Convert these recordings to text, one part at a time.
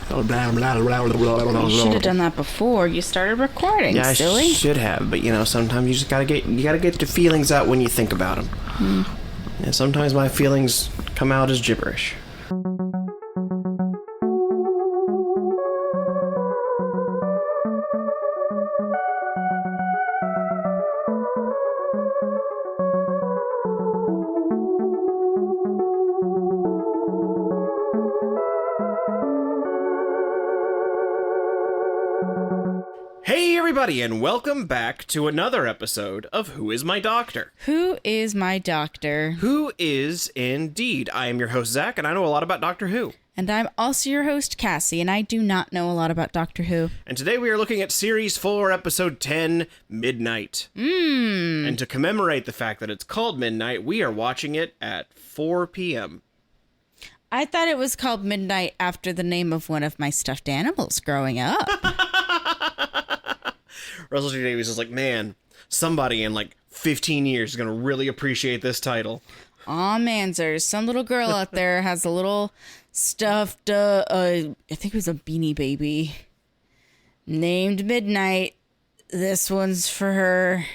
You should have done that before you started recording, Yeah, silly. I should have, but sometimes you just gotta get your feelings out when you think about them. And sometimes my feelings come out as gibberish. Hey everybody, and welcome back to another episode of Who Is My Doctor? Who is my doctor? Who is indeed. I am your host, Zach, and I know a lot about Doctor Who. And I'm also your host, Cassie, and I do not know a lot about Doctor Who. And today we are looking at Series 4, Episode 10, Midnight. And to commemorate the fact that it's called Midnight, we are watching it at 4 p.m. I thought it was called Midnight after the name of one of my stuffed animals growing up. Russell T. Davies is like, man, somebody in like 15 years is going to really appreciate this title. Aw, manzers. Some little girl out there has a little stuffed, I think it was a Beanie Baby, named Midnight. This one's for her.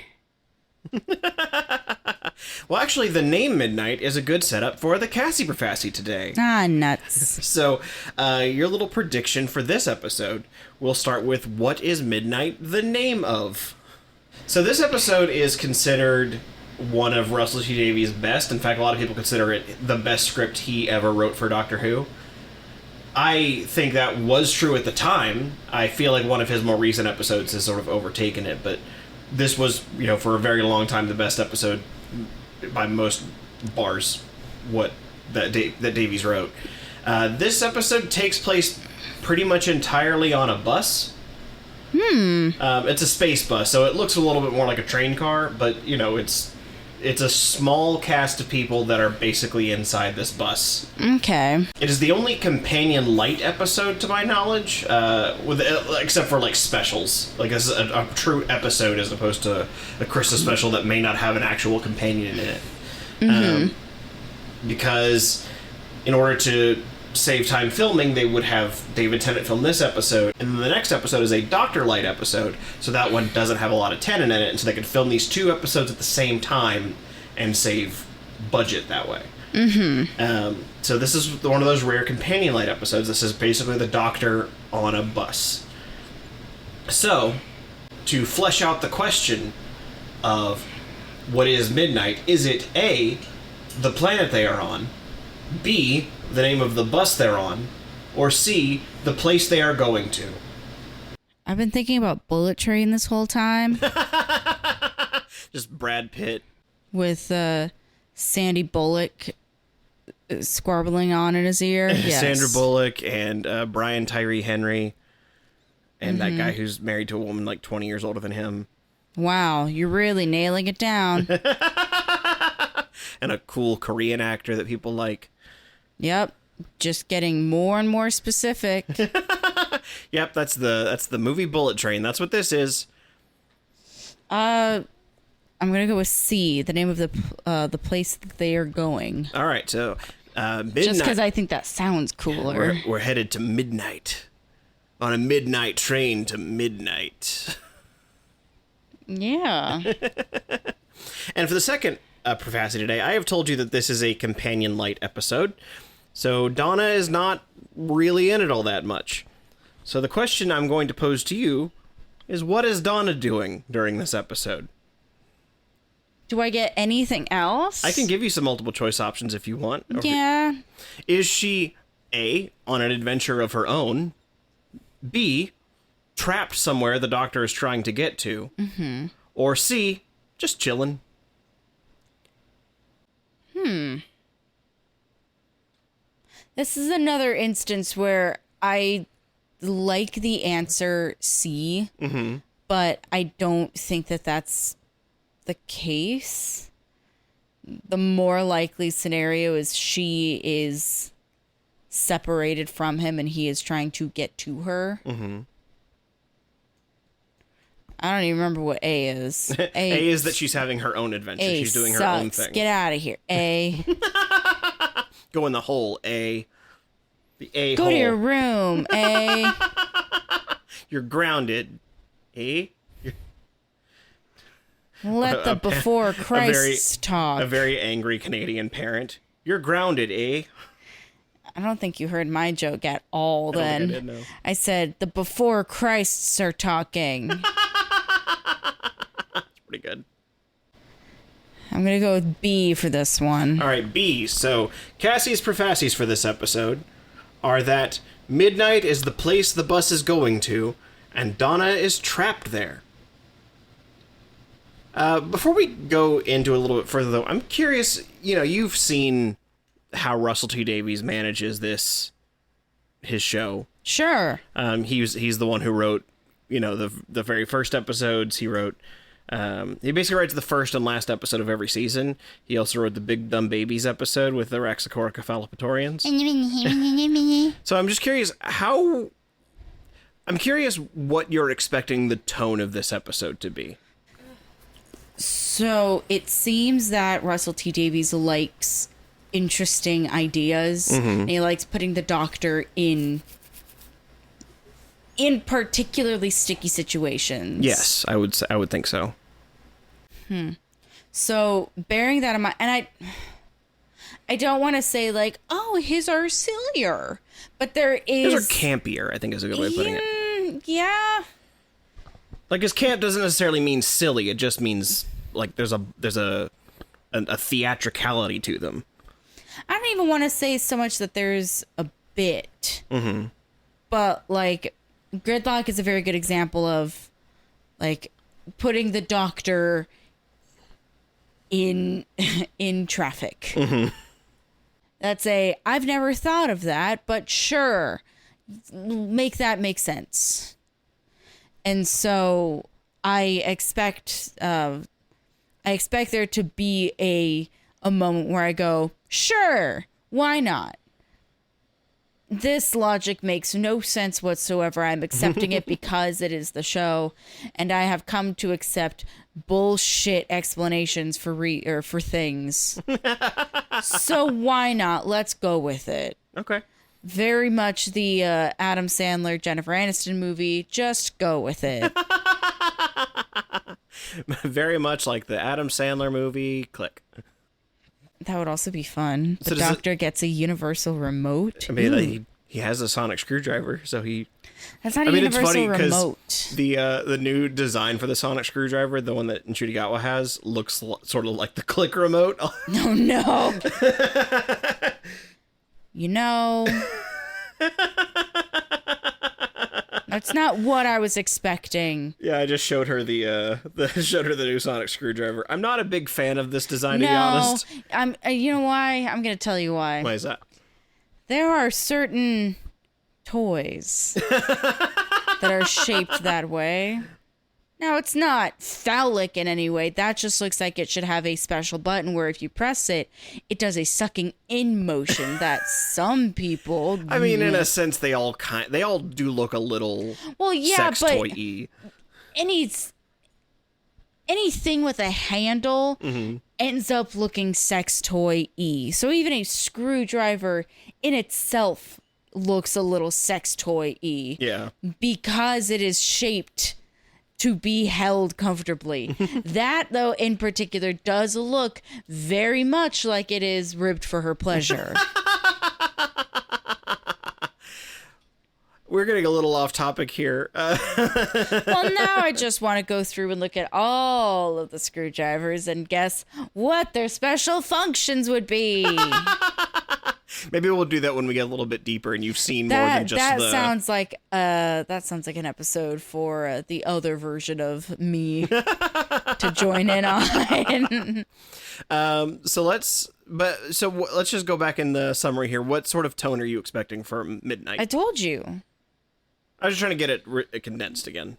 Well, actually, the name Midnight is a good setup for the Cassie Prefassy today. Ah, nuts. So, your little prediction for this episode, we'll start with what is Midnight the name of? So this episode is considered one of Russell T. Davies' best. In fact, a lot of people consider it the best script he ever wrote for Doctor Who. I think that was true at the time. I feel like one of his more recent episodes has sort of overtaken it, but this was, for a very long time, the best episode by most bars that Davies wrote. This episode takes place pretty much entirely on a bus. It's a space bus, so it looks a little bit more like a train car, but it's a small cast of people that are basically inside this bus. Okay. It is the only companion light episode, to my knowledge, except for like specials. Like this is a true episode as opposed to a Christmas special that may not have an actual companion in it. Because in order to save time filming, they would have David Tennant film this episode, and then the next episode is a Doctor Light episode, so that one doesn't have a lot of Tennant in it, and so they could film these two episodes at the same time and save budget that way. So this is one of those rare companion light episodes. This is basically the Doctor on a bus. So, to flesh out the question of what is Midnight, is it A, the planet they are on, B, the name of the bus they're on, or C, the place they are going to? I've been thinking about Bullet Train this whole time. Just Brad Pitt. With Sandy Bullock squabbling on in his ear. Yes. Sandra Bullock and Brian Tyree Henry. And that guy who's married to a woman like 20 years older than him. Wow, you're really nailing it down. And a cool Korean actor that people like. Yep, just getting more and more specific. Yep, that's the movie Bullet Train. That's what this is. I'm gonna go with C, the name of the place that they are going. All right, so Midnight. Just because I think that sounds cooler. We're headed to Midnight. On a midnight train to Midnight. Yeah. And for the second Prefassy today, I have told you that this is a companion light episode. So Donna is not really in it all that much. So the question I'm going to pose to you is, what is Donna doing during this episode? Do I get anything else? I can give you some multiple choice options if you want. Yeah. Is she A, on an adventure of her own, B, trapped somewhere the Doctor is trying to get to, or C, just chilling? This is another instance where I like the answer C, but I don't think that that's the case. The more likely scenario is she is separated from him and he is trying to get to her. I don't even remember what A is. A is that she's having her own adventure. She's doing her own thing. Get out of here. A. Go in the hole, A. The a Go to your room, eh? You're grounded, eh? Let the before Christ talk. A very angry Canadian parent. You're grounded, eh? I don't think you heard my joke at all then. I did, no. I said the before Christs are talking. That's pretty good. I'm going to go with B for this one. All right, B. So, Cassie's profasses for this episode are that midnight is the place the bus is going to, and Donna is trapped there. Before we go into a little bit further, though, I'm curious, you've seen how Russell T Davies manages his show. Sure. He's the one who wrote, the very first episodes. He wrote, he basically writes the first and last episode of every season. He also wrote the Big Dumb Babies episode with the Raxacorica Fallopatorians. So I'm just curious what you're expecting the tone of this episode to be. So it seems that Russell T Davies likes interesting ideas. Mm-hmm. And he likes putting the Doctor in particularly sticky situations. Yes, I would think so. So bearing that in mind, and I don't want to say like, oh, his are sillier, but there is... His are campier, I think is a good way of putting it. Yeah. Like, his camp doesn't necessarily mean silly, it just means, like, there's a theatricality to them. I don't even want to say so much that there's a bit. Mm-hmm. But, like, Gridlock is a very good example of, like, putting the Doctor in traffic. Mm-hmm. That's I've never thought of that, but sure, make that make sense. And so I expect there to be a moment where I go, sure, why not? This logic makes no sense whatsoever. I'm accepting it because it is the show, and I have come to accept bullshit explanations for things. So why not? Let's go with it. Okay. Very much the Adam Sandler, Jennifer Aniston movie. Just go with it. Very much like the Adam Sandler movie, Click. That would also be fun. The So Doctor gets a universal remote. I mean, he has a sonic screwdriver, so he... That's not a universal remote. The new design for the sonic screwdriver, the one that Nchudigawa has, looks sort of like the Click remote. No. That's not what I was expecting. Yeah, I just showed her the new sonic screwdriver. I'm not a big fan of this design, to be honest. You know why? I'm going to tell you why. Why is that? There are certain toys that are shaped that way. Now, it's not phallic in any way. That just looks like it should have a special button where if you press it, it does a sucking in motion that some people... I mean, in a sense, they all do look a little sex toy-y. Anything with a handle ends up looking sex toy-y. So even a screwdriver in itself looks a little sex toy-y. Yeah. Because it is shaped to be held comfortably. That, though, in particular, does look very much like it is ribbed for her pleasure. We're getting a little off topic here. Well, now I just want to go through and look at all of the screwdrivers and guess what their special functions would be. Maybe we'll do that when we get a little bit deeper and you've seen more than just that sounds like an episode for the other version of me to join in on. So let's just go back in the summary here. What sort of tone are you expecting for Midnight? I told you. I was just trying to get it condensed again.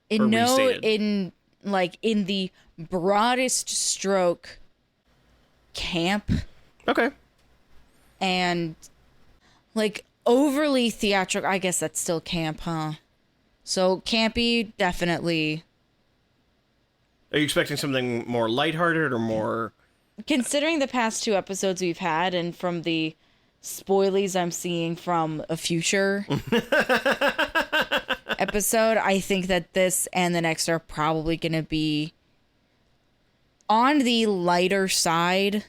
In the broadest stroke, camp. Okay. And like overly theatrical. I guess that's still camp, huh? So campy, definitely. Are you expecting something more lighthearted or more? Considering the past two episodes we've had, and from the spoilies I'm seeing from a future episode, I think that this and the next are probably going to be on the lighter side.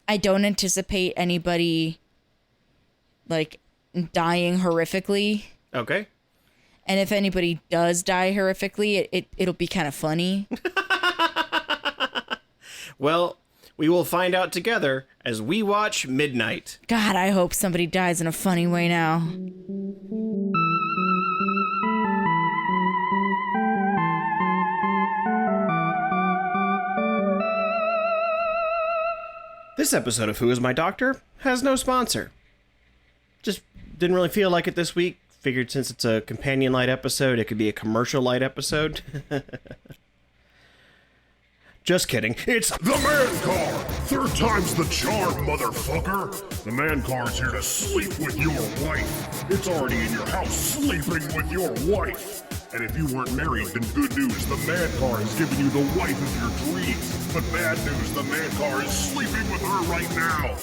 I don't anticipate anybody like dying horrifically. Okay. And if anybody does die horrifically, it'll be kind of funny. Well, we will find out together as we watch Midnight. God, I hope somebody dies in a funny way now. This episode of Who Is My Doctor has no sponsor. Just didn't really feel like it this week. Figured since it's a companion light episode, it could be a commercial light episode. Just kidding. It's the man car! Third time's the charm, motherfucker! The man car's here to sleep with your wife. It's already in your house, sleeping with your wife. And if you weren't married, then good news, the man car has given you the wife of your dreams. But bad news, the man car is sleeping with her right now.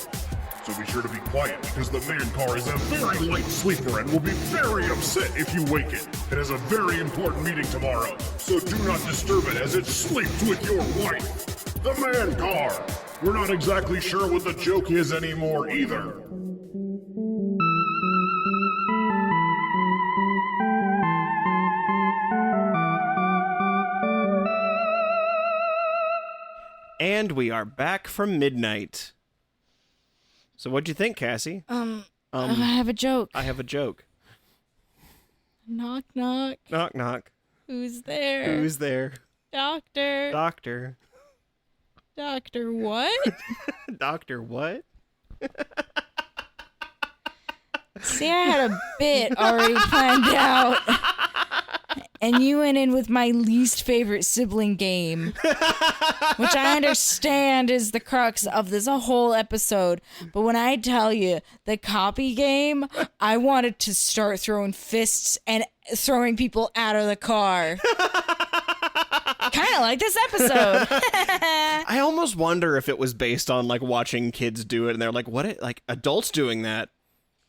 So be sure to be quiet, because the man car is a very light sleeper and will be very upset if you wake it. It has a very important meeting tomorrow, so do not disturb it as it sleeps with your wife. The man car! We're not exactly sure what the joke is anymore either. And we are back from Midnight. So what'd you think, Cassie? I have a joke. I have a joke. Knock, knock. Knock, knock. Who's there? Who's there? Doctor. Doctor. Doctor what? Doctor what? See, I had a bit already planned out. And you went in with my least favorite sibling game, which I understand is the crux of this whole episode. But when I tell you the copy game, I wanted to start throwing fists and throwing people out of the car. Kind of like this episode. I almost wonder if it was based on like watching kids do it, and they're like, "What? Like adults doing that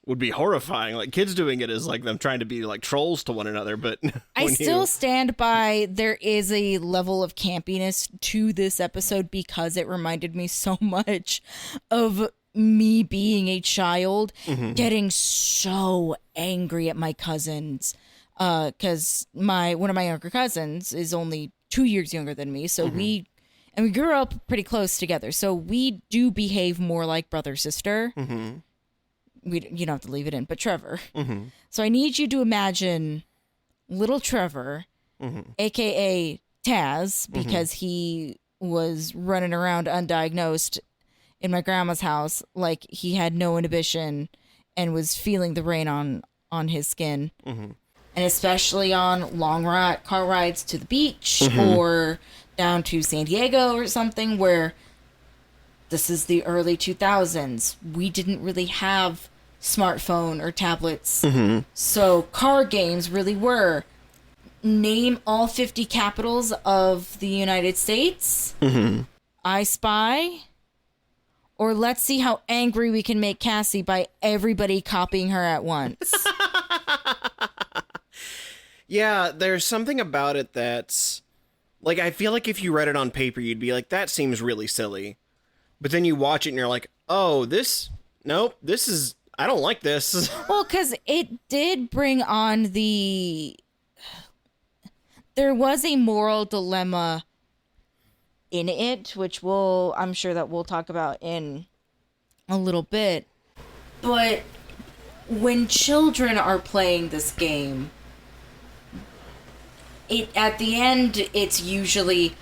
would be horrifying. Like kids doing it is like them trying to be like trolls to one another." But I still stand by there is a level of campiness to this episode because it reminded me so much of me being a child, getting so angry at my cousins. Because one of my younger cousins is only 2 years younger than me, so we grew up pretty close together. So we do behave more like brother sister. You don't have to leave it in, but Trevor. So I need you to imagine little Trevor, aka Taz, because he was running around undiagnosed in my grandma's house like he had no inhibition and was feeling the rain on his skin. And especially on long car rides to the beach or down to San Diego or something, where this is the early 2000s. We didn't really have smartphone or tablets. So car games really were name all 50 capitals of the United States, I Spy, or let's see how angry we can make Cassie by everybody copying her at once. yeah, there's something about it that's like, I feel like if you read it on paper, you'd be like, that seems really silly. But then you watch it and you're like, oh, this is, I don't like this. Well, because it did bring on there was a moral dilemma in it, which I'm sure that we'll talk about in a little bit. But when children are playing this game, at the end, it's usually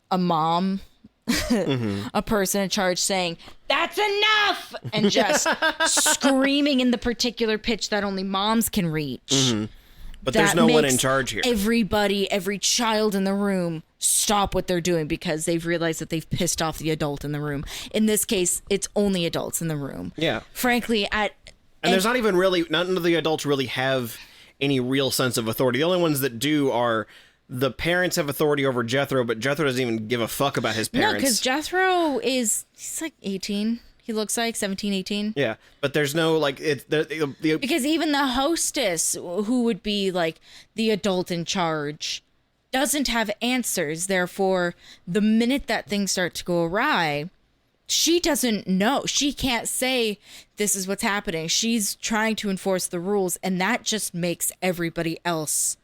a mom, a person in charge saying, "That's enough!" and just screaming in the particular pitch that only moms can reach. But there's no one in charge here. Every child in the room stop what they're doing because they've realized that they've pissed off the adult in the room. In this case, it's only adults in the room. Yeah. Frankly, and there's not even really, none of the adults really have any real sense of authority. The only ones that do are the parents have authority over Jethro, but Jethro doesn't even give a fuck about his parents. No, because Jethro he's like 18. he looks like 17, 18. Yeah, but there's no like Because even the hostess, who would be like the adult in charge, doesn't have answers. Therefore, the minute that things start to go awry, she doesn't know. She can't say this is what's happening. She's trying to enforce the rules, and that just makes everybody else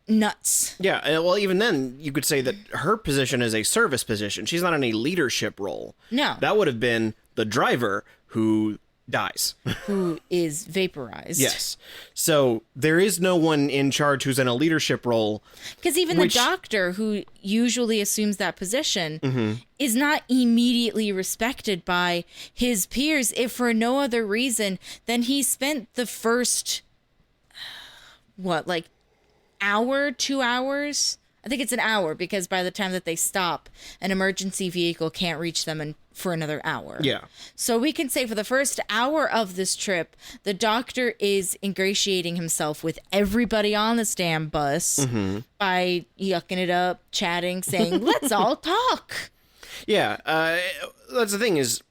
nuts. Yeah, well, even then, you could say that her position is a service position. She's not in a leadership role. No. That would have been the driver who dies. Who is vaporized. Yes. So there is no one in charge who's in a leadership role. Because even the doctor, who usually assumes that position, is not immediately respected by his peers, if for no other reason than he spent the first, hour, 2 hours? I think it's an hour, because by the time that they stop, an emergency vehicle can't reach them for another hour. Yeah. So we can say for the first hour of this trip, the doctor is ingratiating himself with everybody on this damn bus by yucking it up, chatting, saying, let's all talk. Yeah. That's the thing is,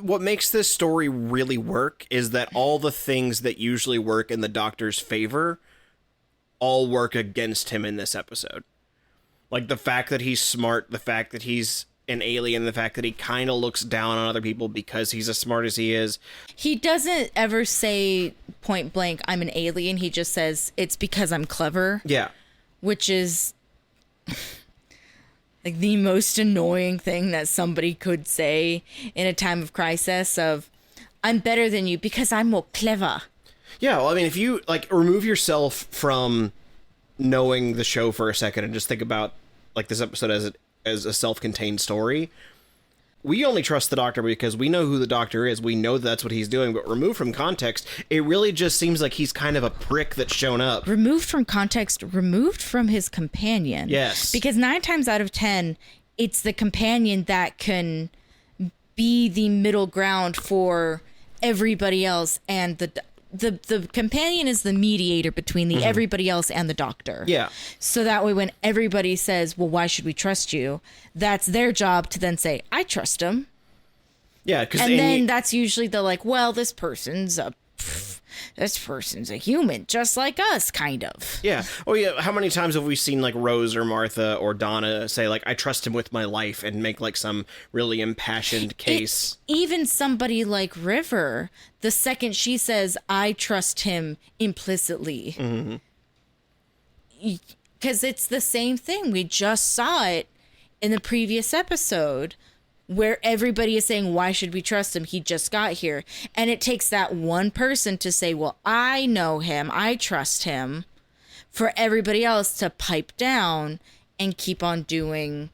what makes this story really work is that all the things that usually work in the doctor's favor all work against him in this episode. Like the fact that he's smart, the fact that he's an alien, the fact that he kind of looks down on other people because he's as smart as he is. He doesn't ever say point blank, I'm an alien. He just says, it's because I'm clever. Yeah. Which is like the most annoying thing that somebody could say in a time of crisis of, I'm better than you because I'm more clever. Yeah, well, I mean, if you, remove yourself from knowing the show for a second and just think about, this episode as a self-contained story, we only trust the doctor because we know who the doctor is. We know that's what he's doing, but removed from context, it really just seems like he's kind of a prick that's shown up. Removed from context, removed from his companion. Yes. Because 9 times out of 10, it's the companion that can be the middle ground for everybody else, and the companion is the mediator between the everybody else and the doctor. Yeah. So that way when everybody says, well, why should we trust you? That's their job to then say, I trust him. Yeah. And then that's usually the this person's a human just like us, kind of. Yeah. Oh, yeah. How many times have we seen Rose or Martha or Donna say I trust him with my life and make some really impassioned case? Even somebody like River, the second she says, I trust him implicitly. Because it's the same thing. We just saw it in the previous episode, where everybody is saying, why should we trust him? He just got here. And it takes that one person to say, well, I know him, I trust him, for everybody else to pipe down and keep on doing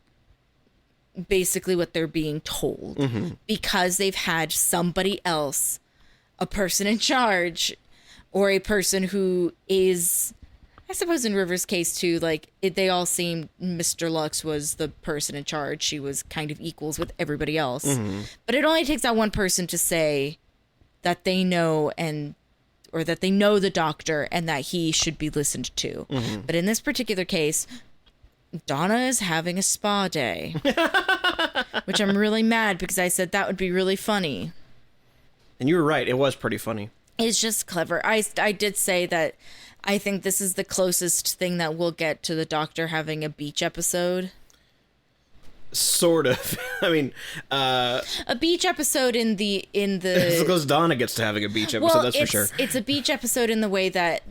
basically what they're being told. Because they've had somebody else, a person in charge, or a person who is, I suppose in River's case too, they all seemed Mr. Lux was the person in charge. She was kind of equals with everybody else. But it only takes that one person to say that they know or that they know the doctor and that he should be listened to. But in this particular case, Donna is having a spa day, which I'm really mad because I said that would be really funny. And you were right. It was pretty funny. It's just clever. I did say that I think this is the closest thing that we'll get to the doctor having a beach episode. Sort of. I mean, a beach episode in the it's because Donna gets to having a beach episode, that's for sure. It's a beach episode in the way that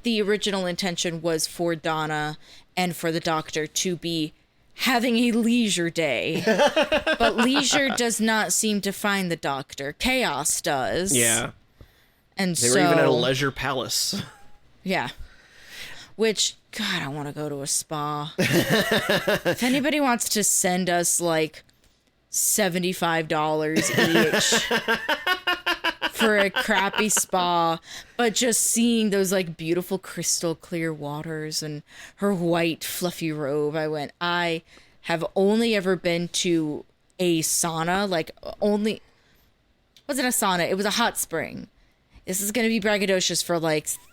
the original intention was for Donna and for the doctor to be having a leisure day. But leisure does not seem to find the doctor. Chaos does. Yeah. And they were even at a leisure palace. Yeah. Which, God, I want to go to a spa. If anybody wants to send us $75 each for a crappy spa, but just seeing those beautiful crystal clear waters and her white fluffy robe, I have only ever been to a sauna, wasn't a sauna, it was a hot spring. This is going to be braggadocious for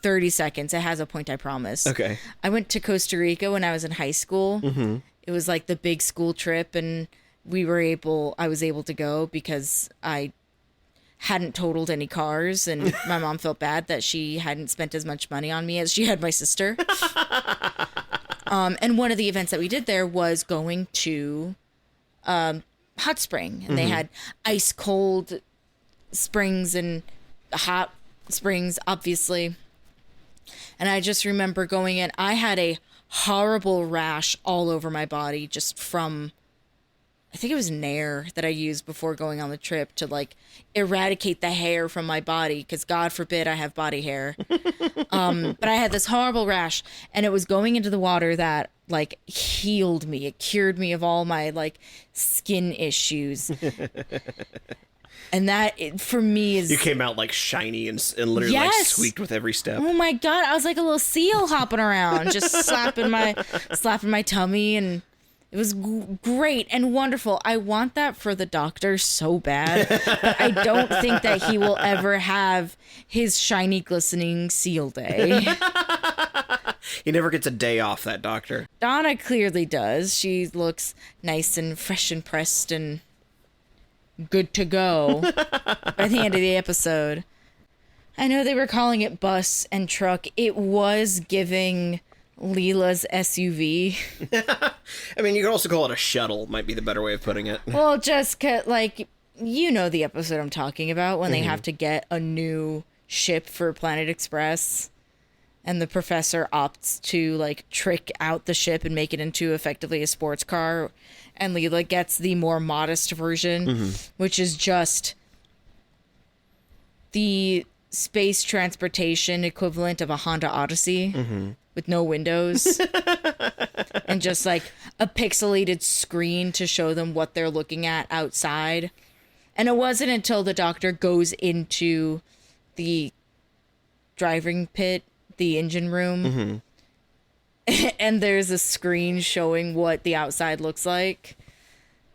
30 seconds. It has a point, I promise. Okay. I went to Costa Rica when I was in high school. It was the big school trip, and I was able to go because I hadn't totaled any cars, and my mom felt bad that she hadn't spent as much money on me as she had my sister. And one of the events that we did there was going to hot spring, and they had ice cold springs and hot springs, obviously. And I just remember going in, I had a horrible rash all over my body just from, I think it was Nair that I used before going on the trip to like eradicate the hair from my body, because God forbid I have body hair. But I had this horrible rash, and it was going into the water that like healed me. It cured me of all my like skin issues. And that, for me, is... You came out, like, shiny and literally, like, squeaked with every step. Oh, my God. I was like a little seal hopping around, just slapping my tummy, and it was great and wonderful. I want that for the Doctor so bad, but I don't think that he will ever have his shiny, glistening seal day. He never gets a day off, that Doctor. Donna clearly does. She looks nice and fresh and pressed and... good to go by the end of the episode. I know they were calling it bus and truck. It was giving Leela's SUV. I mean, you could also call it a shuttle, might be the better way of putting it. Well, just like, you know the episode I'm talking about, when they have to get a new ship for Planet Express, and the professor opts to like trick out the ship and make it into effectively a sports car, and Leela gets the more modest version, which is just the space transportation equivalent of a Honda Odyssey with no windows and just like a pixelated screen to show them what they're looking at outside. And it wasn't until the Doctor goes into the driving pit, the engine room, and there's a screen showing what the outside looks like,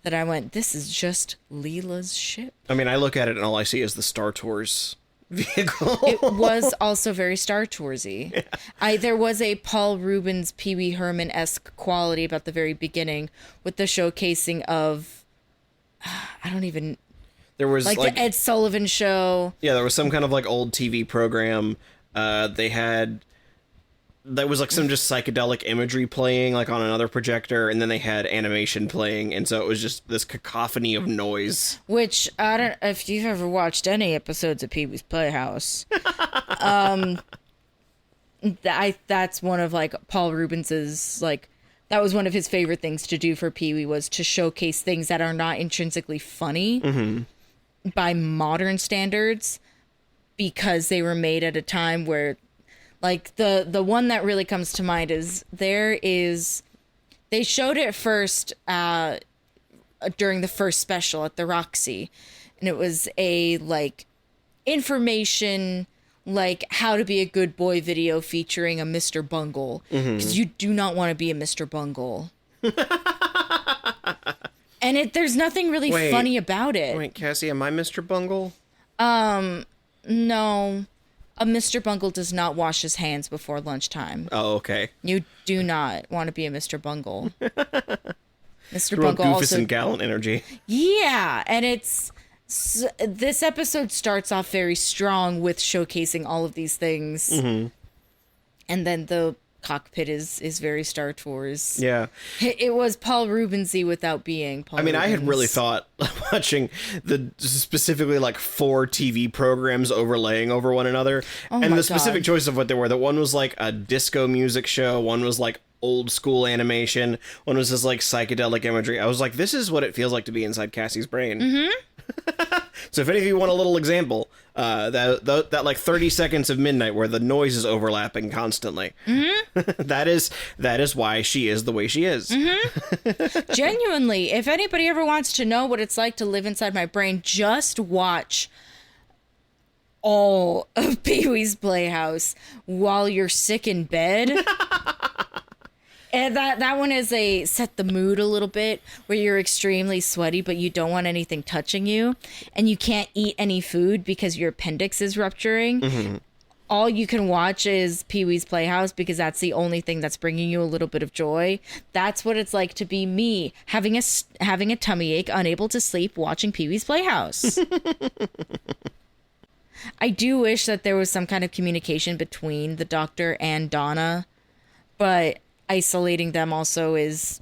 that I went, this is just Leela's ship. I mean, I look at it and all I see is the Star Tours vehicle. It was also very Star Toursy. Yeah. There was a Paul Rubens, Pee Wee Herman-esque quality about the very beginning with the showcasing of, there was like the Ed Sullivan Show. Yeah, there was some kind of like old TV program. There was like some just psychedelic imagery playing like on another projector, and then they had animation playing, and so it was just this cacophony of noise. Which, I don't know if you've ever watched any episodes of Pee Wee's Playhouse. That's one of like Paul Rubens's, like, that was one of his favorite things to do for Pee Wee, was to showcase things that are not intrinsically funny by modern standards, because they were made at a time where, like, the one that really comes to mind is they showed it first during the first special at the Roxy, and it was a like information, like how to be a good boy video featuring a Mr. Bungle, because you do not want to be a Mr. Bungle. And there's nothing really funny about it. Wait, Cassie, am I Mr. Bungle? No. A Mr. Bungle does not wash his hands before lunchtime. Oh, okay. You do not want to be a Mr. Bungle. Mr. Real Bungle Goofus also... and gallant energy. Yeah, and this episode starts off very strong with showcasing all of these things. And then the cockpit is very Star Tours. Yeah. It was Paul Rubensy without being Paul Rubens. I had really thought, watching the specifically like 4 TV programs overlaying over one another, and the specific choice of what they were. That one was like a disco music show, one was like old school animation, one was just like psychedelic imagery. I was like, this is what it feels like to be inside Cassie's brain. So if any of you want a little example, that like 30 seconds of midnight where the noise is overlapping constantly, that is why she is the way she is. Genuinely, if anybody ever wants to know what it's like to live inside my brain, just watch all of Pee Wee's Playhouse while you're sick in bed. And that one is a set the mood a little bit, where you're extremely sweaty, but you don't want anything touching you, and you can't eat any food because your appendix is rupturing. all you can watch is Pee-wee's Playhouse because that's the only thing that's bringing you a little bit of joy. That's what it's like to be me, having a tummy ache, unable to sleep, watching Pee-wee's Playhouse. I do wish that there was some kind of communication between the Doctor and Donna, but isolating them also is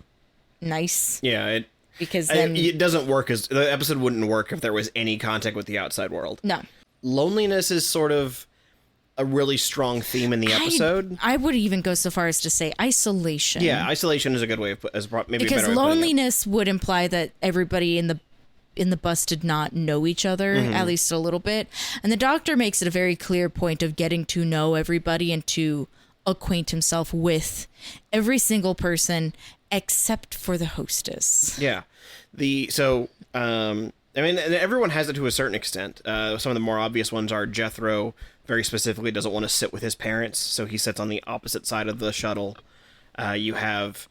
nice. Yeah, because then it doesn't work. The episode wouldn't work if there was any contact with the outside world. No. Loneliness is sort of a really strong theme in the episode. I would even go so far as to say isolation. Yeah, isolation is a good way of maybe because a better way of putting it. loneliness would imply that everybody in the bus did not know each other, at least a little bit. And the Doctor makes it a very clear point of getting to know everybody and to acquaint himself with every single person except for the hostess. Yeah. I mean, and everyone has it to a certain extent. Some of the more obvious ones are Jethro very specifically doesn't want to sit with his parents, so he sits on the opposite side of the shuttle. You have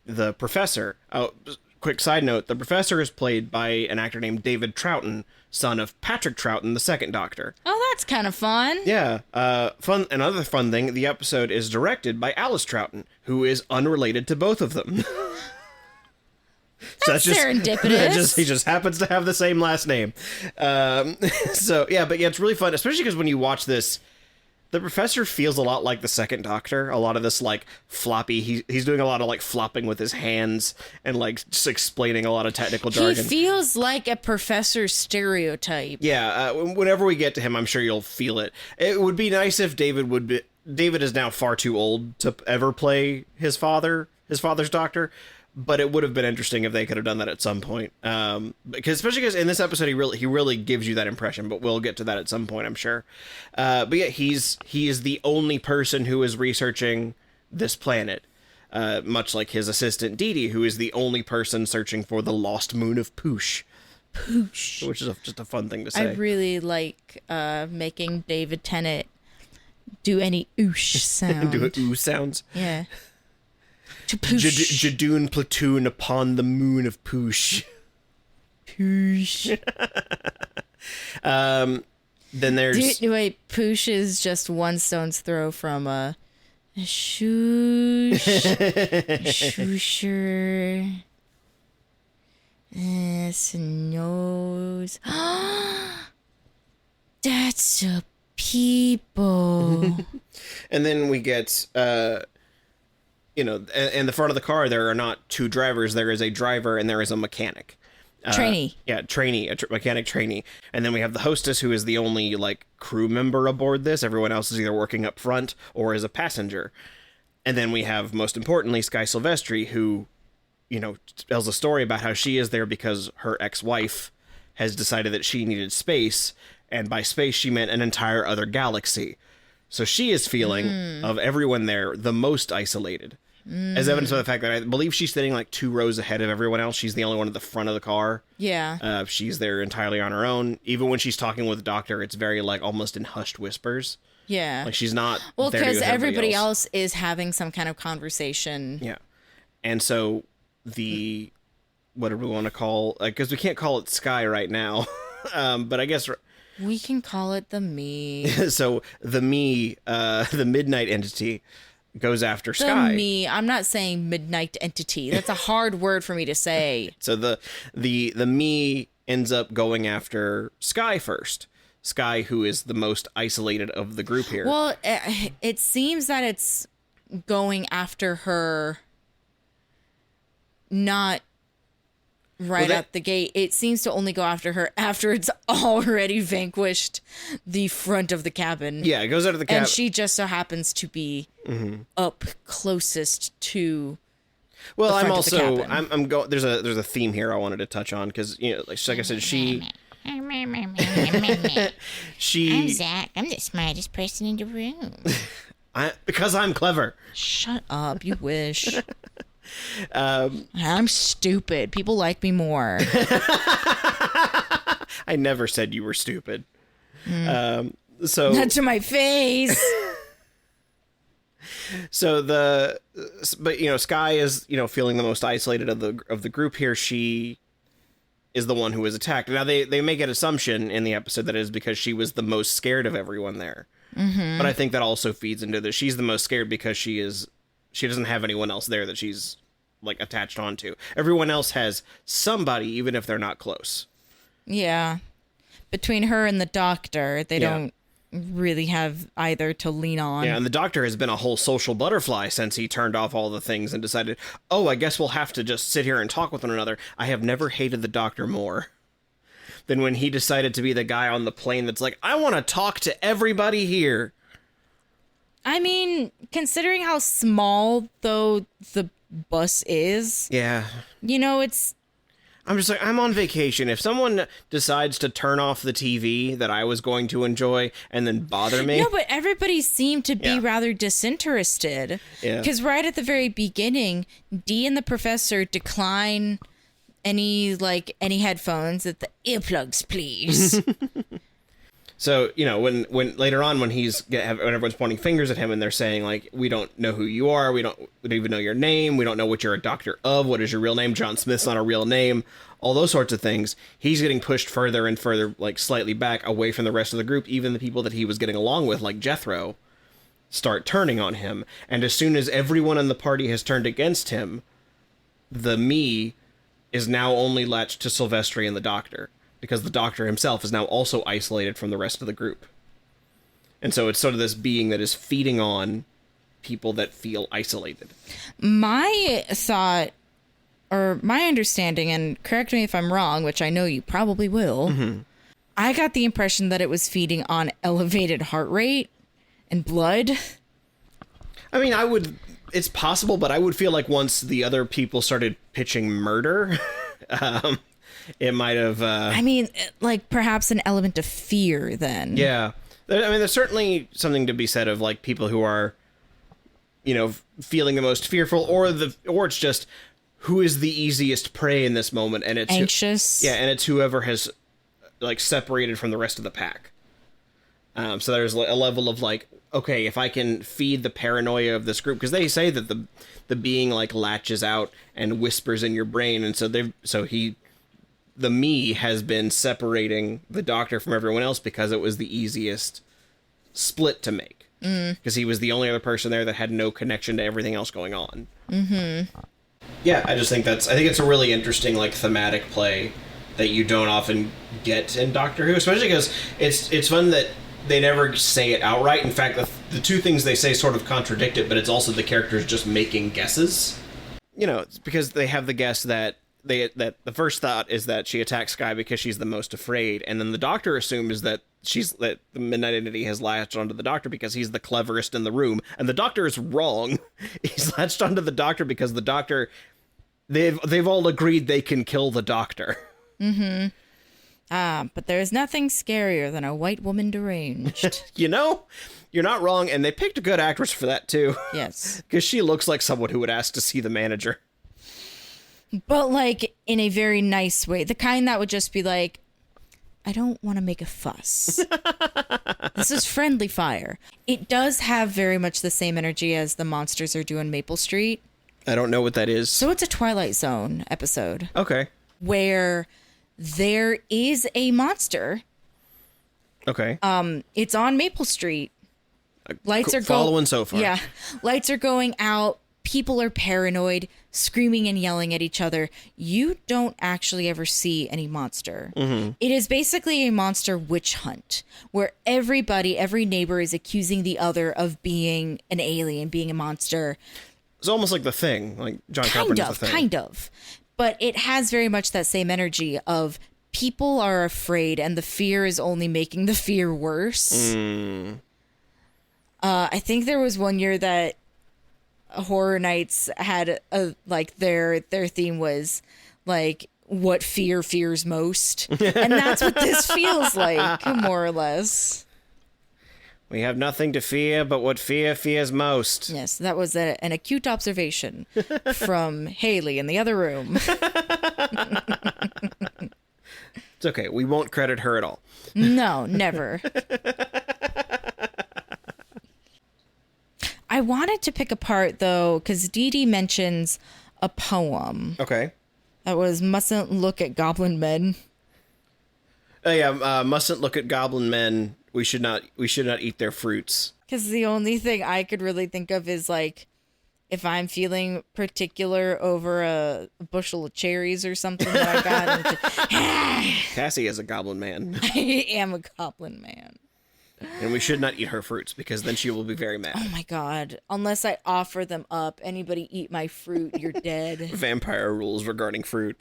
the professor. Oh, quick side note, the professor is played by an actor named David Troughton, son of Patrick Troughton, the second Doctor. Oh, that's kind of fun. Yeah. Another fun thing, the episode is directed by Alice Troughton, who is unrelated to both of them. That's serendipitous. He just happens to have the same last name. It's really fun, especially because when you watch this, the professor feels a lot like the second Doctor. A lot of this, like, floppy. He's doing a lot of, like, flopping with his hands and, like, just explaining a lot of technical jargon. He feels like a professor stereotype. Yeah, whenever we get to him, I'm sure you'll feel it. It would be nice if David is now far too old to ever play his father's Doctor. But it would have been interesting if they could have done that at some point. Especially because in this episode, he really gives you that impression. But we'll get to that at some point, I'm sure. But yeah, he is the only person who is researching this planet. Much like his assistant Dee Dee, who is the only person searching for the lost moon of Poosh. Poosh. Which is just a fun thing to say. I really like making David Tennant do any oosh sound. Do ooh sounds? Yeah. To Poosh. Jadoon platoon upon the moon of Poosh. Poosh. Then there's... Wait, Poosh is just one stone's throw from a shoosh. Shoosher. It's a nose. That's a people. And then we get... in the front of the car, there are not two drivers. There is a driver and there is a mechanic. Trainee. Mechanic trainee. And then we have the hostess, who is the only, like, crew member aboard this. Everyone else is either working up front or is a passenger. And then we have, most importantly, Sky Silvestri, who, tells a story about how she is there because her ex-wife has decided that she needed space. And by space, she meant an entire other galaxy. So she is feeling, of everyone there, the most isolated. As evidence by the fact that I believe she's sitting like 2 rows ahead of everyone else. She's the only one at the front of the car. Yeah. She's there entirely on her own. Even when she's talking with the Doctor, it's very, like, almost in hushed whispers. Yeah. Like, she's not well, there because with everybody else is having some kind of conversation. Yeah. And so what do we want to call... Because we can't call it Sky right now. But I guess... We can call it the me. So the me, the midnight entity, goes after Sky. The me. I'm not saying midnight entity. That's a hard word for me to say. So the me ends up going after Sky first. Sky, who is the most isolated of the group here. Well, it seems that it's going after her not out the gate. It seems to only go after her after it's already vanquished the front of the cabin. Yeah, it goes out of the cabin. And she just so happens to be up closest to well, the front I'm of also the cabin. I'm going there's a theme here I wanted to touch on because like I said I'm Zach. I'm the smartest person in the room. Because I'm clever. Shut up, you wish. I'm stupid. People like me more. I never said you were stupid. So not to my face. So Sky is feeling the most isolated of the group here. She is the one who was attacked. Now they make an assumption in the episode that it is because she was the most scared of everyone there. But I think that also feeds into this. She's the most scared because she doesn't have anyone else there that she's like attached onto. Everyone else has somebody, even if they're not close. Yeah. Between her and the doctor, they don't really have either to lean on. Yeah, and the doctor has been a whole social butterfly since he turned off all the things and decided, oh, I guess we'll have to just sit here and talk with one another. I have never hated the doctor more than when he decided to be the guy on the plane that's like, I want to talk to everybody here. I mean, considering how small, though, the bus is. Yeah. You know, it's... I'm just like, I'm on vacation. If someone decides to turn off the TV that I was going to enjoy and then bother me... No, but everybody seemed to be rather disinterested. Yeah. Because right at the very beginning, Dee and the professor decline any headphones at the earplugs, please. So, you know, when later on when when everyone's pointing fingers at him and they're saying, like, we don't know who you are, we don't even know your name, we don't know what you're a doctor of, what is your real name, John Smith's not a real name, all those sorts of things, he's getting pushed further and further, like, slightly back away from the rest of the group. Even the people that he was getting along with, like Jethro, start turning on him. And as soon as everyone in the party has turned against him, the me is now only latched to Silvestri and the doctor, because the doctor himself is now also isolated from the rest of the group. And so it's sort of this being that is feeding on people that feel isolated. My thought, or my understanding, and correct me if I'm wrong, which I know you probably will, I got the impression that it was feeding on elevated heart rate and blood. I mean, it's possible, but I would feel like once the other people started pitching murder... it might have... I mean, like, perhaps an element of fear, then. Yeah. I mean, there's certainly something to be said of, like, people who are, you know, feeling the most fearful, or it's just, who is the easiest prey in this moment, and it's... Anxious. And it's whoever has, like, separated from the rest of the pack. So there's a level of, like, okay, if I can feed the paranoia of this group, because they say that the being, like, latches out and whispers in your brain, and the me has been separating the doctor from everyone else because it was the easiest split to make. Because he was the only other person there that had no connection to everything else going on. Yeah, I think it's a really interesting, like, thematic play that you don't often get in Doctor Who, especially because it's fun that they never say it outright. In fact, the two things they say sort of contradict it, but it's also the characters just making guesses. You know, it's because they have the guess that the first thought is that she attacks Skye because she's the most afraid, and then the doctor assumes that the Midnight Entity has latched onto the doctor because he's the cleverest in the room, and the doctor is wrong. He's latched onto the doctor because the doctor, they've all agreed they can kill the doctor. But there's nothing scarier than a white woman deranged. You know, you're not wrong, and they picked a good actress for that too. Yes, because she looks like someone who would ask to see the manager. But, like, in a very nice way. The kind that would just be like, I don't want to make a fuss. This is friendly fire. It does have very much the same energy as the monsters are doing Maple Street. I don't know what that is. So it's a Twilight Zone episode. Okay. Where there is a monster. Okay. It's on Maple Street. Lights are following so far. Yeah. Lights are going out. People are paranoid, screaming and yelling at each other. You don't actually ever see any monster. It is basically a monster witch hunt where every neighbor is accusing the other of being an alien, being a monster. It's almost like The Thing, like John Carpenter's The Thing. Kind of. But it has very much that same energy of people are afraid and the fear is only making the fear worse. I think there was one year that Horror Nights had their theme was like what fear fears most, and that's what this feels like, more or less. We have nothing to fear but what fear fears most. Yes, that was an acute observation from Haley in the other room. It's okay, we won't credit her at all. No, never. I wanted to pick apart, though, because Dee Dee mentions a poem. Okay. That was Mustn't Look at Goblin Men. Yeah, Mustn't Look at Goblin Men we should not eat their fruits. Because the only thing I could really think of is like, if I'm feeling particular over a bushel of cherries or something that I got. Cassie is a goblin man. I am a goblin man. And we should not eat her fruits because then she will be very mad. Oh my god. Unless I offer them up. Anybody eat my fruit, you're dead. Vampire rules regarding fruit.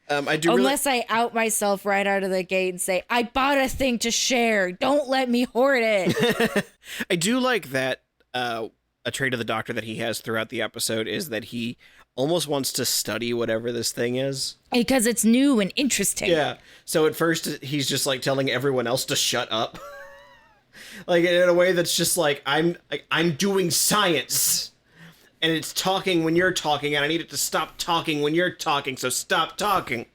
Unless I out myself right out of the gate and say, I bought a thing to share. Don't let me hoard it. I do like that a trait of the Doctor that he has throughout the episode is that he almost wants to study whatever this thing is. Because it's new and interesting. Yeah. So at first he's just like telling everyone else to shut up. Like in a way that's just like, I'm doing science. And it's talking when you're talking, and I need it to stop talking when you're talking, so stop talking.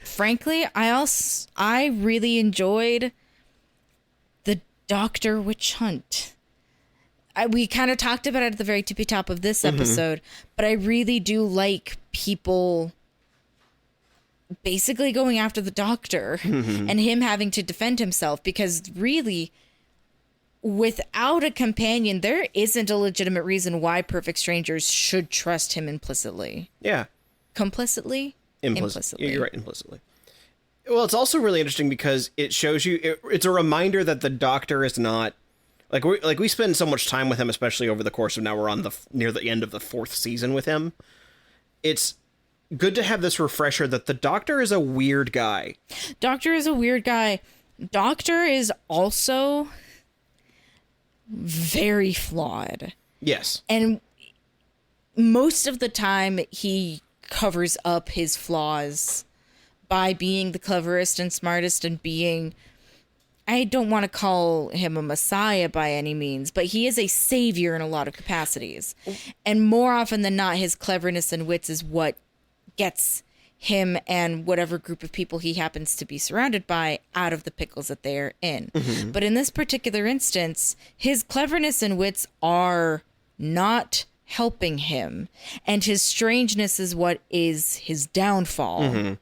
Frankly, I really enjoyed the Doctor Witch Hunt. We kind of talked about it at the very tippy top of this episode, but I really do like people basically going after the Doctor and him having to defend himself, because really, without a companion, there isn't a legitimate reason why perfect strangers should trust him implicitly. Yeah. Complicitly? Implicitly. Yeah, you're right, implicitly. Well, it's also really interesting because it shows you, it's a reminder that the Doctor is not, we spend so much time with him, especially over the course of now we're on near the end of the 4th season with him. It's good to have this refresher that the Doctor is a weird guy. Doctor is a weird guy. Doctor is also very flawed. Yes. And most of the time he covers up his flaws by being the cleverest and smartest and being, I don't want to call him a messiah by any means, but he is a savior in a lot of capacities. And more often than not, his cleverness and wits is what gets him and whatever group of people he happens to be surrounded by out of the pickles that they're in. But in this particular instance, his cleverness and wits are not helping him, and his strangeness is what is his downfall.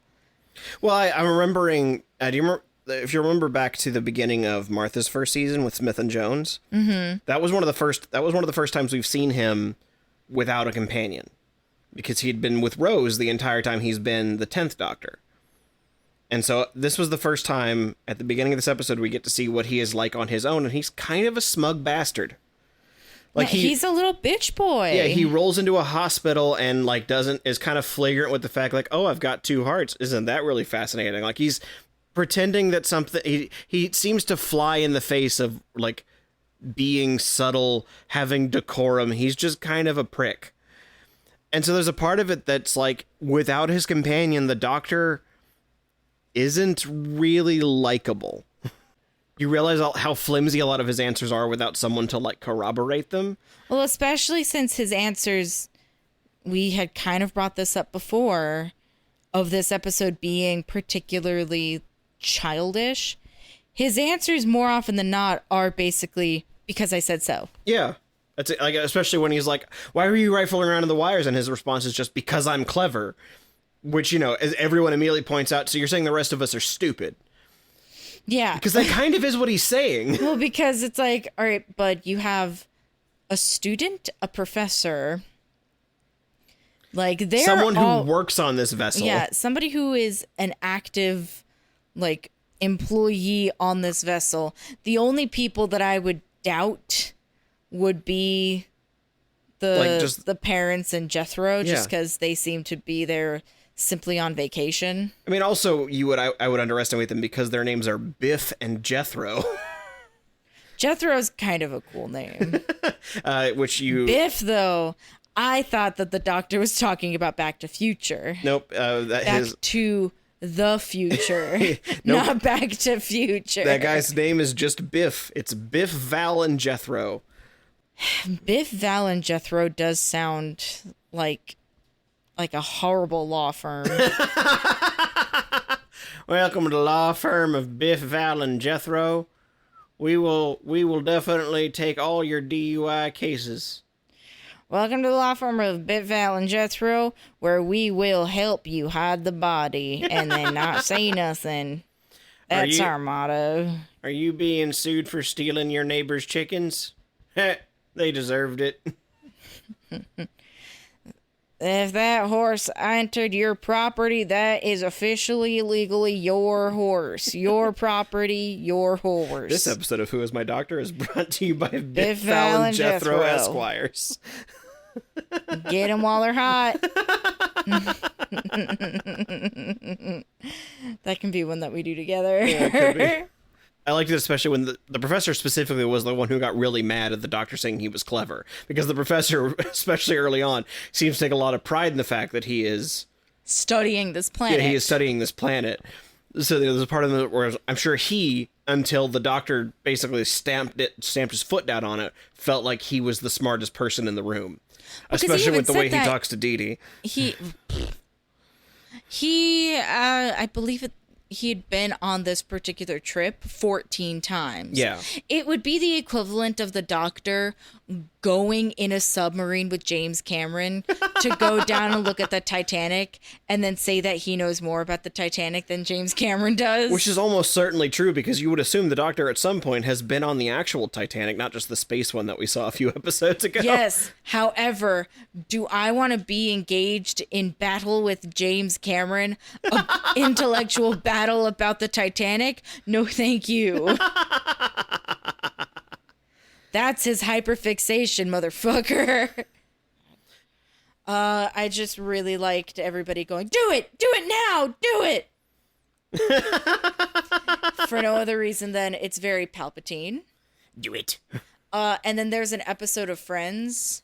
Well, I'm remembering, do you remember, if you remember back to the beginning of Martha's first season with Smith and Jones, that was one of the first times we've seen him without a companion, because he'd been with Rose the entire time he's been the 10th Doctor. And so this was the first time at the beginning of this episode we get to see what he is like on his own, and he's kind of a smug bastard. Like he's a little bitch boy. Yeah, he rolls into a hospital and like is kind of flagrant with the fact like, oh, I've got 2 hearts. Isn't that really fascinating? Like he's pretending that something, he seems to fly in the face of like being subtle, having decorum. He's just kind of a prick. And so there's a part of it that's like, without his companion, the Doctor isn't really likable. You realize how flimsy a lot of his answers are without someone to like corroborate them. Well, especially since his answers, we had kind of brought this up before, of this episode being particularly childish. His answers more often than not are basically, because I said so. Yeah. That's it. Like, especially when he's like, why were you rifling around in the wires? And his response is just, because I'm clever. Which, you know, as everyone immediately points out, so you're saying the rest of us are stupid. Yeah. Because that kind of is what he's saying. Well, because it's like, all right, but you have a student, a professor, like they're someone who works on this vessel. Yeah, somebody who is an active, like, employee on this vessel. The only people that I would doubt would be the parents and Jethro, just because they seem to be there simply on vacation. I mean, also I would underestimate them because their names are Biff and Jethro. Jethro's kind of a cool name. Biff, though, I thought that the Doctor was talking about Back to Future. Nope. Back to the Future, not Back to Future. That guy's name is just Biff. It's Biff, Val, and Jethro. Biff, Val, and Jethro does sound like a horrible law firm. Welcome to the law firm of Biff, Val, and Jethro. We will definitely take all your DUI cases. Welcome to the law firm of Biff, Val, and Jethro, where we will help you hide the body and then not say nothing. That's our motto. Are you being sued for stealing your neighbor's chickens? Heh, they deserved it. If that horse entered your property, that is officially legally your horse. Your property, your horse. This episode of Who Is My Doctor is brought to you by Biff, Val, and Jethro. Jethro Esquires. Get them while they're hot. That can be one that we do together. Yeah, it could be. I liked it especially when the professor specifically was the one who got really mad at the doctor saying he was clever. Because the professor, especially early on, seems to take a lot of pride in the fact that he is... studying this planet. Yeah, he is studying this planet. So there's a part of it where I'm sure he, until the doctor basically stamped his foot down on it, felt like he was the smartest person in the room. Especially with the way he talks to Dee Dee. I believe he had been on this particular trip 14 times. Yeah. It would be the equivalent of the doctor going in a submarine with James Cameron to go down and look at the Titanic and then say that he knows more about the Titanic than James Cameron does. Which is almost certainly true, because you would assume the doctor at some point has been on the actual Titanic, not just the space one that we saw a few episodes ago. Yes. However, do I want to be engaged in battle with James Cameron? An intellectual battle about the Titanic? No, thank you. That's his hyperfixation, motherfucker. I just really liked everybody going, do it now, do it. For no other reason than it's very Palpatine. Do it. And then there's an episode of Friends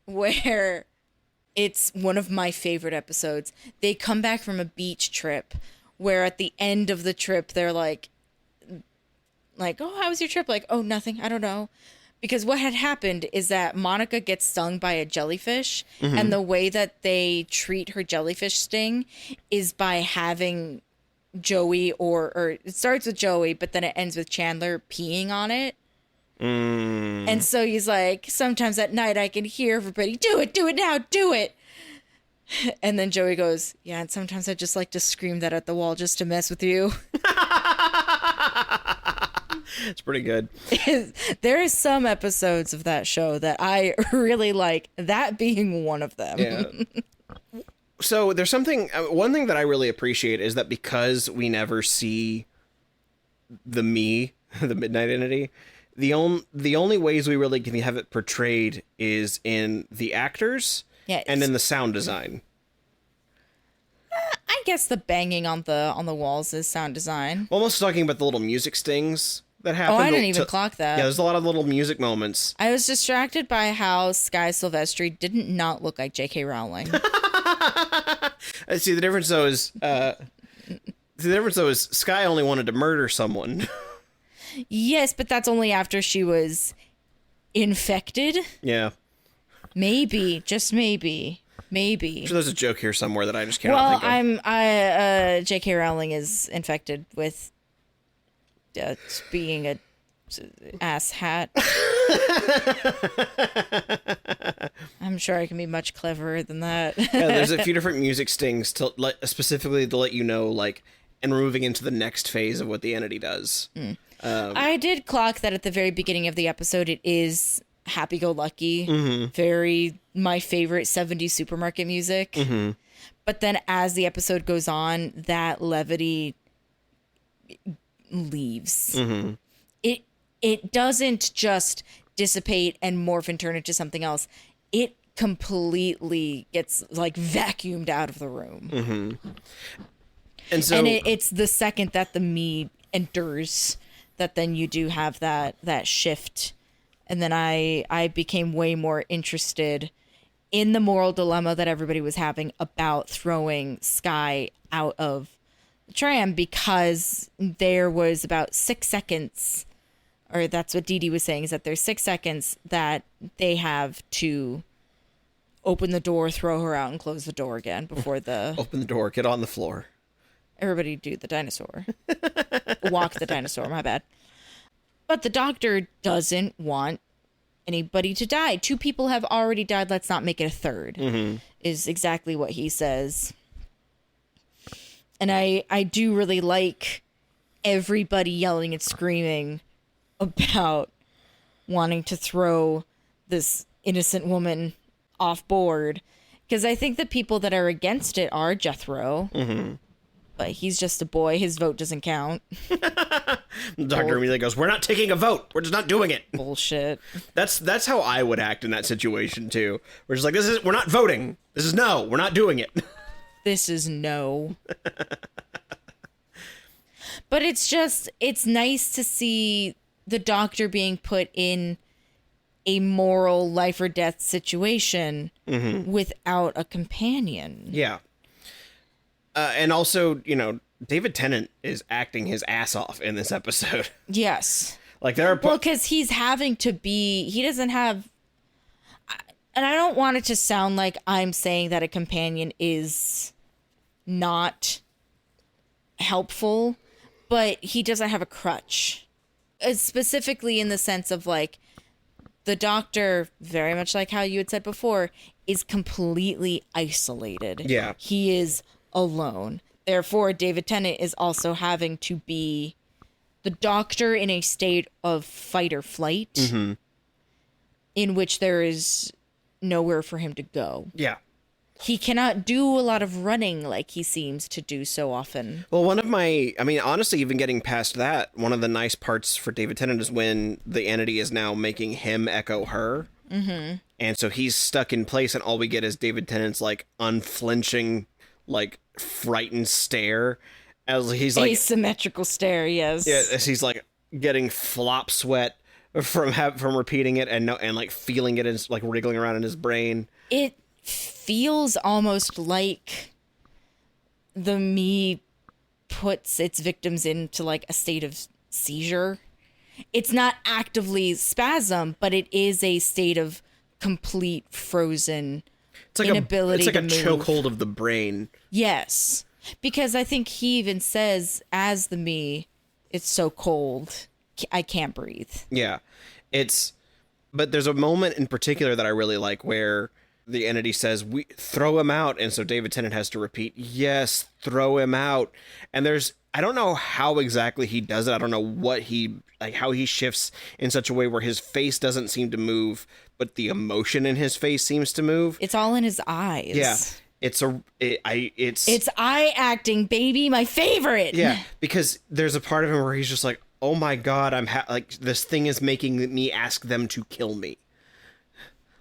where it's one of my favorite episodes. They come back from a beach trip where at the end of the trip, they're like, oh, how was your trip? Like, oh, nothing. I don't know. Because what had happened is that Monica gets stung by a jellyfish, and the way that they treat her jellyfish sting is by having Joey, or it starts with Joey, but then it ends with Chandler peeing on it. And so he's like, sometimes at night I can hear everybody, do it now, do it. And then Joey goes, yeah, and sometimes I just like to scream that at the wall just to mess with you. It's pretty good. There is some episodes of that show that I really like, that being one of them. Yeah. So there's one thing that I really appreciate is that because we never see the Midnight Entity, the only ways we really can have it portrayed is in the actors and in the sound design. I guess the banging on the walls is sound design. Well, I'm also talking about the little music stings that happen. Oh, I didn't even clock that. Yeah, there's a lot of little music moments. I was distracted by how Sky Silvestri didn't not look like J.K. Rowling. See, the difference though is Sky only wanted to murder someone. Yes, but that's only after she was infected. Yeah. Maybe, just maybe. I'm sure there's a joke here somewhere that I just cannot think of. J.K. Rowling is infected with being a ass hat. I'm sure I can be much cleverer than that. Yeah, there's a few different music stings specifically to let you know, like, and we're moving into the next phase of what the entity does. I did clock that at the very beginning of the episode. It is happy-go-lucky, very my favorite 70s supermarket music. But then as the episode goes on, that levity leaves. It doesn't just dissipate and morph and turn into something else. It completely gets like vacuumed out of the room. And it's the second that the me enters that then you do have that shift. And then I became way more interested in the moral dilemma that everybody was having about throwing Sky out of the tram, because there was about 6 seconds, or that's what Dee Dee was saying, is that there's 6 seconds that they have to open the door, throw her out, and close the door again before the... Open the door, get on the floor. Everybody do the dinosaur. Walk the dinosaur, my bad. But the doctor doesn't want anybody to die. 2 people have already died. Let's not make it a third, is exactly what he says. And I do really like everybody yelling and screaming about wanting to throw this innocent woman off board. Because I think the people that are against it are Jethro. Mm-hmm. But he's just a boy. His vote doesn't count. The doctor immediately goes, we're not taking a vote. We're just not doing it. Bullshit. That's how I would act in that situation, too. We're just like, we're not voting. This is no. We're not doing it. This is no. But it's nice to see the doctor being put in a moral life or death situation without a companion. Yeah. And also, David Tennant is acting his ass off in this episode. Yes. Like there are well, because he doesn't have, and I don't want it to sound like I'm saying that a companion is not helpful, but he doesn't have a crutch. Specifically in the sense of like, the doctor, very much like how you had said before, is completely isolated. Yeah. He is alone. Therefore, David Tennant is also having to be the doctor in a state of fight or flight, in which there is nowhere for him to go. Yeah. He cannot do a lot of running like he seems to do so often. Well, honestly, even getting past that, one of the nice parts for David Tennant is when the entity is now making him echo her. Mm-hmm. And so he's stuck in place, and all we get is David Tennant's, like, unflinching, like, frightened stare. As he's like... Asymmetrical stare, yes. Yeah, as he's, like, getting flop sweat from repeating it and like, feeling it as, like, wriggling around in his brain. It feels almost like the me puts its victims into like a state of seizure. It's not actively spasm, but it is a state of complete frozen inability to move. It's like a chokehold of the brain. Yes. Because I think he even says, as the me, it's so cold, I can't breathe. Yeah. But there's a moment in particular that I really like where the entity says, "We throw him out," and so David Tennant has to repeat, "Yes, throw him out." And I don't know how exactly he does it. I don't know how he shifts in such a way where his face doesn't seem to move, but the emotion in his face seems to move. It's all in his eyes. Yeah, it's eye acting, baby, my favorite. Yeah, because there's a part of him where he's just like, "Oh my god, this thing is making me ask them to kill me."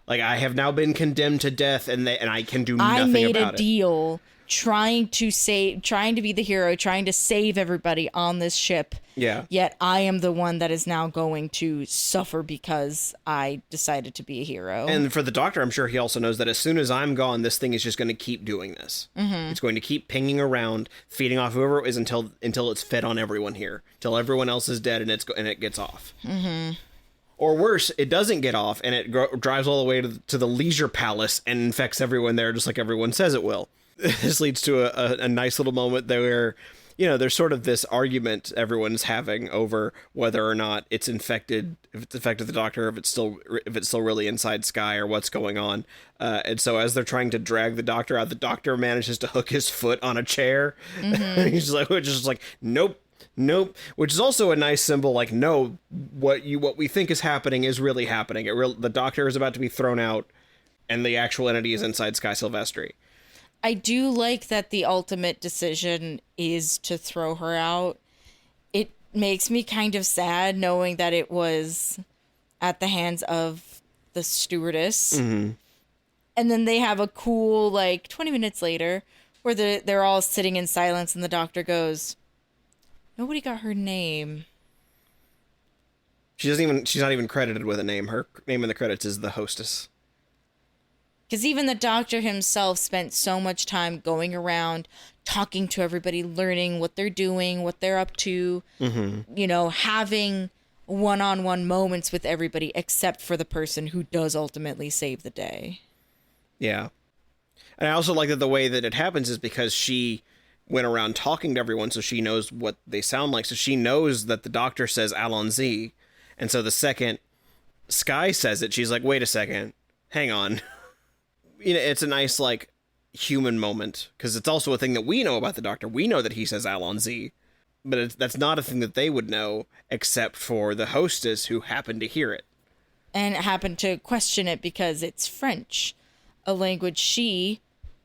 Like, I have now been condemned to death, and I can do nothing about it. I made a deal trying to be the hero, trying to save everybody on this ship. Yeah. Yet I am the one that is now going to suffer because I decided to be a hero. And for the doctor, I'm sure he also knows that as soon as I'm gone, this thing is just going to keep doing this. Mm-hmm. It's going to keep pinging around, feeding off whoever it is until it's fed on everyone here, till everyone else is dead and it gets off. Mm-hmm. Or worse, it doesn't get off, and it drives all the way to the leisure palace and infects everyone there, just like everyone says it will. This leads to a nice little moment there where, there's sort of this argument everyone's having over whether or not if it's infected the doctor, if it's still really inside Skye, or what's going on. And so as they're trying to drag the doctor out, the doctor manages to hook his foot on a chair. Mm-hmm. He's just like, nope. Which is also a nice symbol, like, no, what we think is happening is really happening. The doctor is about to be thrown out, and the actual entity is inside Skye Silvestri. I do like that the ultimate decision is to throw her out. It makes me kind of sad knowing that it was at the hands of the stewardess. Mm-hmm. And then they have a cool, 20 minutes later, where they're all sitting in silence, and the doctor goes, "Nobody got her name." She's not even credited with a name. Her name in the credits is the hostess. Because even the doctor himself spent so much time going around, talking to everybody, learning what they're doing, what they're up to, mm-hmm. Having one-on-one moments with everybody, except for the person who does ultimately save the day. Yeah. And I also like that the way that it happens is because she went around talking to everyone, so she knows what they sound like. So she knows that the doctor says Allons-y. And so the second Skye says it, she's like, wait a second, hang on. It's a nice, human moment, because it's also a thing that we know about the doctor. We know that he says Allons-y. But that's not a thing that they would know, except for the hostess who happened to hear it. And happened to question it because it's French, a language she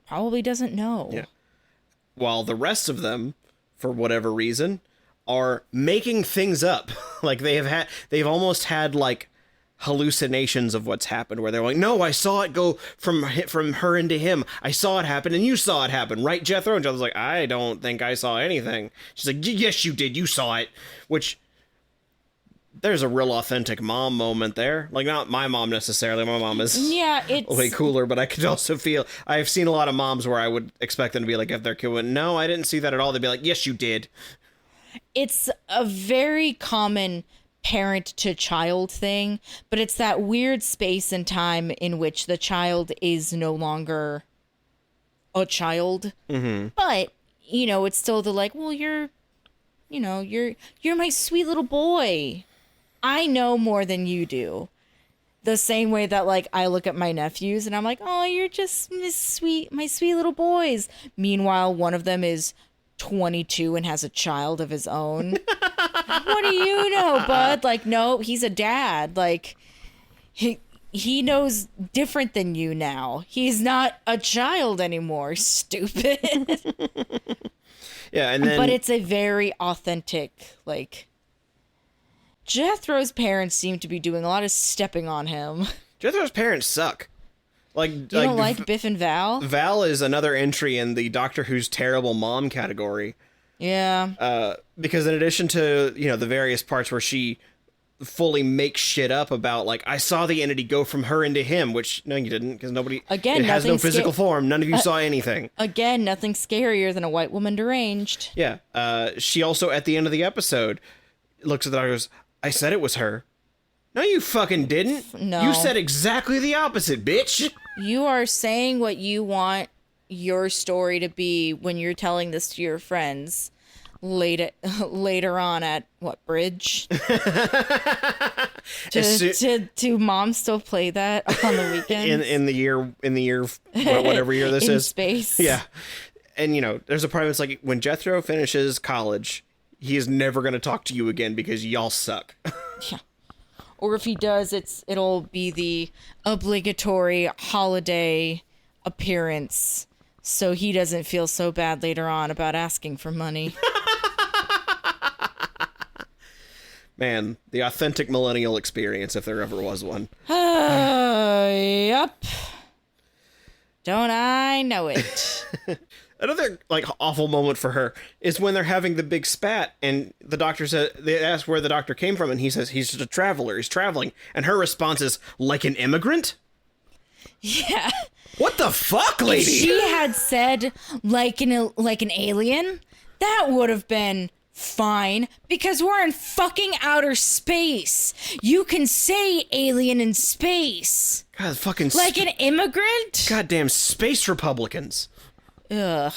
probably doesn't know. Yeah. While the rest of them, for whatever reason, are making things up. Like they've almost had like hallucinations of what's happened, where they're like, no, I saw it go from her into him. I saw it happen, and you saw it happen, right, Jethro? And Jethro's like, I don't think I saw anything. She's like, yes, you did. You saw it. Which, there's a real authentic mom moment there. Like, not my mom necessarily. My mom is it's way cooler, but I could also feel, I've seen a lot of moms where I would expect them to be like, if their kid went, no, I didn't see that at all, they'd be like, yes, you did. It's a very common parent to child thing, but it's that weird space and time in which the child is no longer a child. Mm-hmm. But, it's still the like, well, you're my sweet little boy. I know more than you do. The same way that like I look at my nephews and I'm like, oh, you're just my sweet little boys. Meanwhile, one of them is 22 and has a child of his own. What do you know, bud? Like, no, he's a dad. Like, he knows different than you now. He's not a child anymore, stupid. Yeah, and then... But it's a very authentic, like... Jethro's parents seem to be doing a lot of stepping on him. Jethro's parents suck. Like, you don't like Biff and Val? Val is another entry in the Doctor Who's terrible mom category. Yeah. Because in addition to, the various parts where she fully makes shit up about, like, I saw the entity go from her into him, which, no, you didn't, because it has no physical form. None of you saw anything. Again, nothing scarier than a white woman deranged. Yeah. She also, at the end of the episode, looks at the doctor and goes, I said it was her. No, you fucking didn't. No. You said exactly the opposite, bitch. You are saying what you want your story to be when you're telling this to your friends later on at what bridge? Do moms still play that on the weekends? in the year whatever year this in is. Space. Yeah. And there's a part that's like, when Jethro finishes college, he is never going to talk to you again because y'all suck. Yeah. Or if he does, it'll be the obligatory holiday appearance, so he doesn't feel so bad later on about asking for money. Man, the authentic millennial experience, if there ever was one. Yup. Don't I know it? Another, awful moment for her is when they're having the big spat, and the doctor says, they ask where the doctor came from, and he says he's just a traveler, he's traveling. And her response is, like an immigrant? Yeah. What the fuck, lady? If she had said, like an alien, that would have been fine, because we're in fucking outer space. You can say alien in space. God, fucking... Like an immigrant? Goddamn space Republicans. Ugh.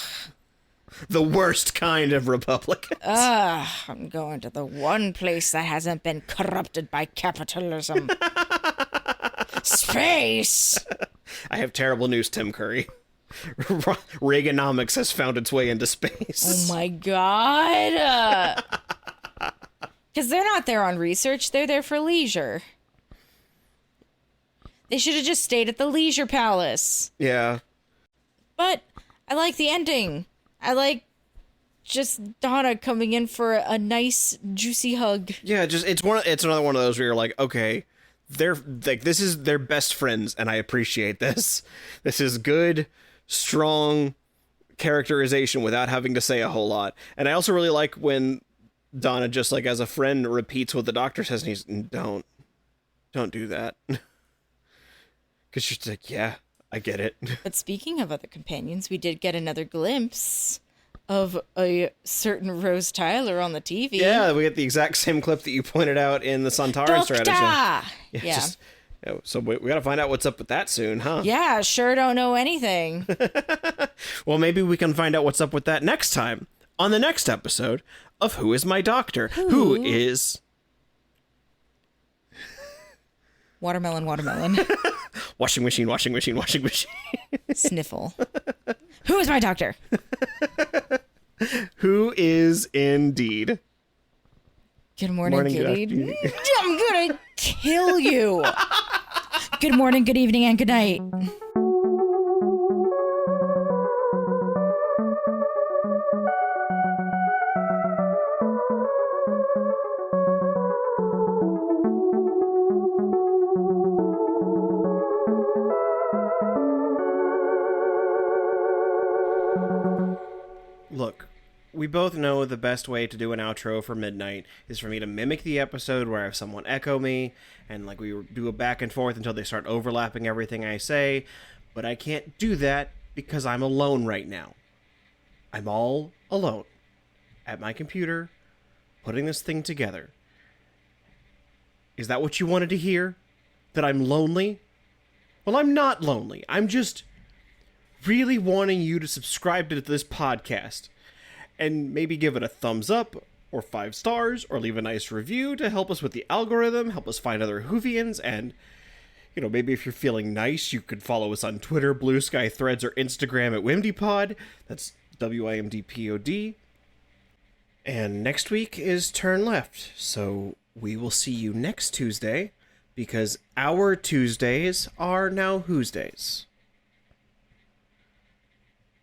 The worst kind of Republicans. I'm going to the one place that hasn't been corrupted by capitalism. Space! I have terrible news, Tim Curry. Reaganomics has found its way into space. Oh my god. Because they're not there on research, they're there for leisure. They should have just stayed at the Leisure Palace. Yeah. But I like the ending. I like just Donna coming in for a nice, juicy hug. Yeah, it's another one of those where you're like, okay, they're like, this is their best friends, and I appreciate this. This is good, strong characterization without having to say a whole lot. And I also really like when Donna just as a friend repeats what the doctor says, and he's don't do that. Because she's like, yeah, I get it. But speaking of other companions, we did get another glimpse of a certain Rose Tyler on the TV. Yeah, we get the exact same clip that you pointed out in the Sontaran strategy. Yeah. So we got to find out what's up with that soon, huh? Yeah, sure don't know anything. Well, maybe we can find out what's up with that next time on the next episode of Who Is My Doctor? Who is... Watermelon. Washing machine. Sniffle. Who is my doctor? Who is indeed? Good morning, Good good afternoon. evening. I'm gonna kill you. Good morning, good evening, and good night. Look, we both know the best way to do an outro for midnight is for me to mimic the episode where I have someone echo me, and like we do a back and forth until they start overlapping everything I say, but I can't do that because I'm alone right now. I'm all alone at my computer, putting this thing together. Is that what you wanted to hear? That I'm lonely? Well, I'm not lonely. I'm just really wanting you to subscribe to this podcast and maybe give it a thumbs up or 5 stars or leave a nice review to help us with the algorithm, help us find other Whovians, and maybe if you're feeling nice, you could follow us on Twitter, Blue Sky, Threads, or Instagram at WimDpod. That's WIMDPOD. And next week is Turn Left, so we will see you next Tuesday, because our Tuesdays are now Who's Days.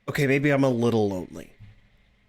Okay, maybe I'm a little lonely.